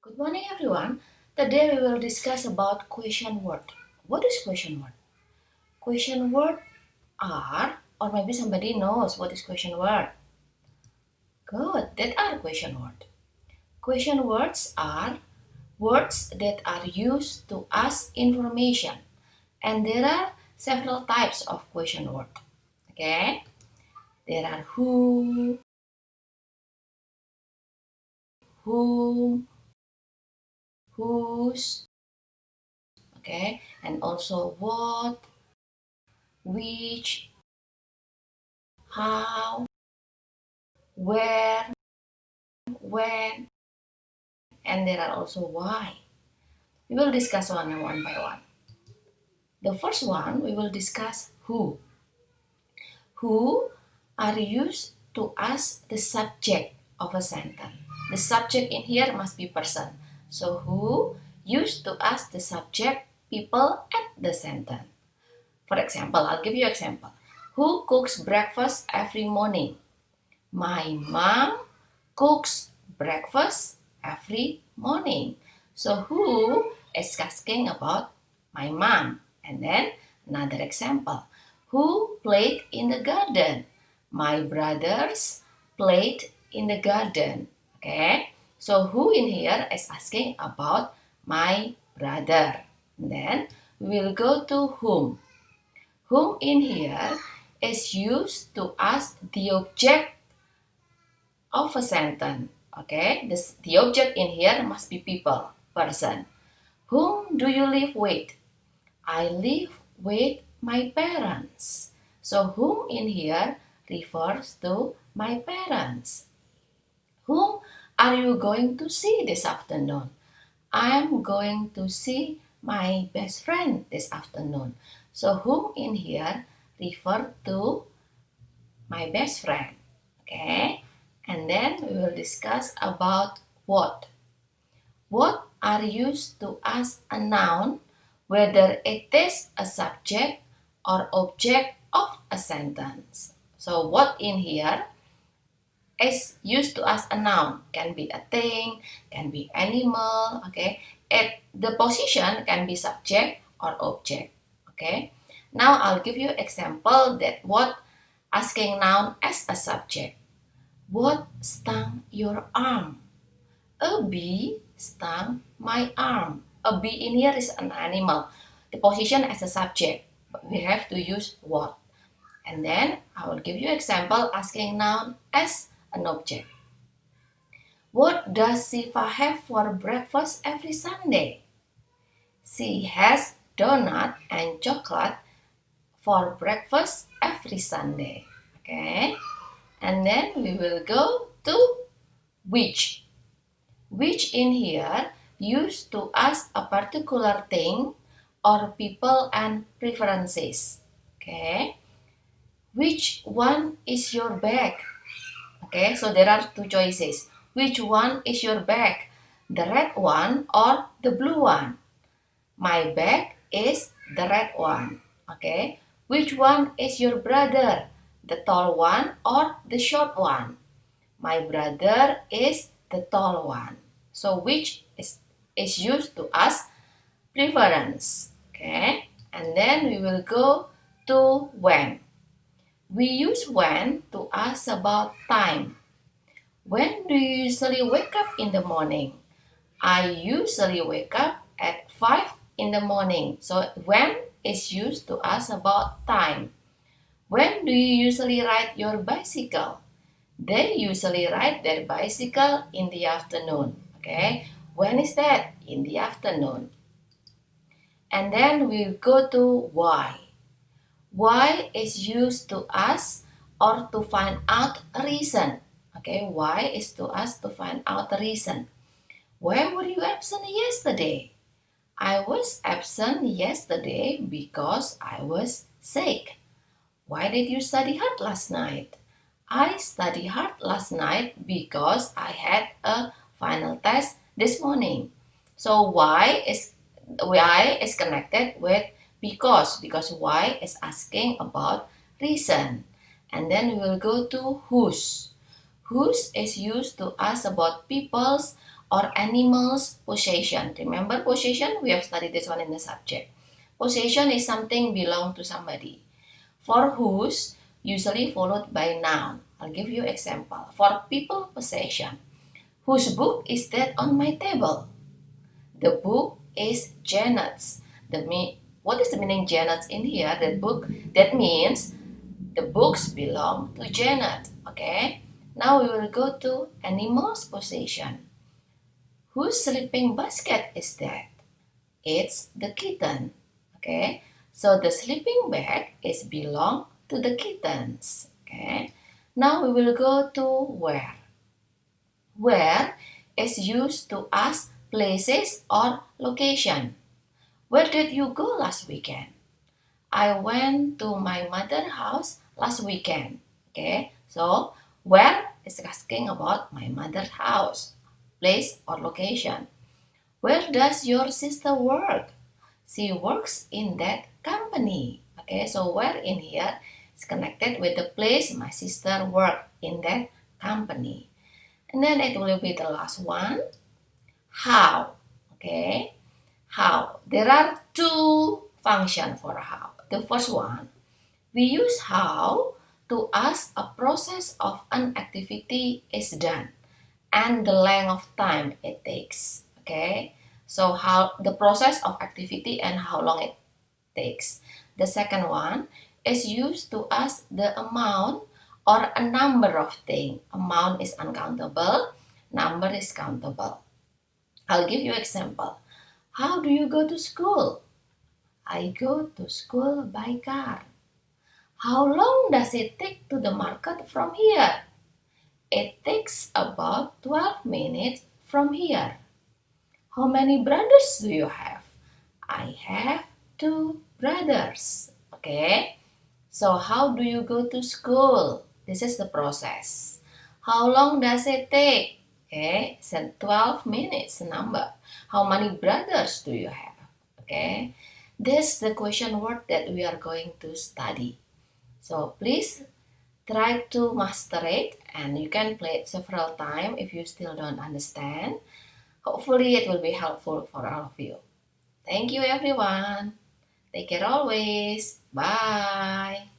Good morning, everyone. Today we will discuss about question word. What is question word? Question word are, or maybe somebody knows what is question word. Good, that are question word. Question words are words that are used to ask information, and there are several types of question word. Okay, there are who, whom, whose. Okay, and also what, which, how, where, when, and there are also why. We will discuss one by one. The first one, we will discuss who. Who are used to ask the subject of a sentence. The subject in here must be person. So who used to ask the subject people at the sentence. For example, I'll give you an example. Who cooks breakfast every morning? My mom cooks breakfast every morning. So who is asking about my mom? And then another example. Who played in the garden? My brothers played in the garden. Okay. So who in here is asking about my brother? And then we will go to whom. Whom in here is used to ask the object of a sentence. Okay, the object in here must be people, person. Whom do you live with? I live with my parents. So whom in here refers to my parents. Whom are you going to see this afternoon? I'm going to see my best friend this afternoon. So whom in here refer to my best friend. Okay, and then we will discuss about what. What are used to ask a noun whether it is a subject or object of a sentence. So what in here is used to ask a noun, can be a thing, can be animal, okay. The position can be subject or object, okay. Now I'll give you example that what asking noun as a subject. What stung your arm? A bee stung my arm. A bee in here is an animal. The position as a subject, but we have to use what. And then I will give you example asking noun as an object. What does Siva have for breakfast every Sunday? She has donut and chocolate for breakfast every Sunday. Okay. And then we will go to which. Which in here used to ask a particular thing or people and preferences. Okay. Which one is your bag? Okay, so there are two choices. Which one is your bag? The red one or the blue one? My bag is the red one. Okay. Which one is your brother? The tall one or the short one? My brother is the tall one. So which is used to ask preference. Okay. And then we will go to when. We use when to ask about time. When do you usually wake up in the morning? I usually wake up at 5 in the morning. So when is used to ask about time. When do you usually ride your bicycle? They usually ride their bicycle in the afternoon. Okay, when is that? In the afternoon. And then we'll go to why. Why is used to ask or to find out a reason. Okay, why is to ask to find out a reason. Where were you absent yesterday? I was absent yesterday because I was sick. Why did you study hard last night? I studied hard last night because I had a final test this morning. So why is connected with because why is asking about reason. And then we will go to whose. Whose is used to ask about people's or animal's possession. Remember possession? We have studied this one in the subject. Possession is something belong to somebody. For whose, usually followed by noun. I'll give you example. For people possession. Whose book is that on my table? The book is Janet's. What is the meaning Janet's in here? That book, that means the books belong to Janet. Okay. Now we will go to animal's possession. Whose sleeping basket is that? It's the kitten. Okay. So the sleeping bag is belong to the kittens. Okay. Now we will go to where. Where is used to ask places or location. Where did you go last weekend? I went to my mother's house last weekend. Okay, so where is asking about my mother's house, place or location. Where does your sister work? She works in that company. Okay, so where in here is connected with the place my sister worked in that company. And then it will be the last one. How. Okay, how. There are two functions for how. The first one, we use how to ask a process of an activity is done and the length of time it takes. Okay, so how the process of activity and how long it takes. The second one is used to ask the amount or a number of things. Amount is uncountable, number is countable. I'll give you example. How do you go to school? I go to school by car. How long does it take to the market from here? It takes about 12 minutes from here. How many brothers do you have? I have 2 brothers. Okay. So how do you go to school? This is the process. How long does it take? Okay, so 12 minutes number. How many brothers do you have? Okay, this is the question word that we are going to study. So please try to master it and you can play it several times if you still don't understand. Hopefully it will be helpful for all of you. Thank you everyone. Take care always. Bye.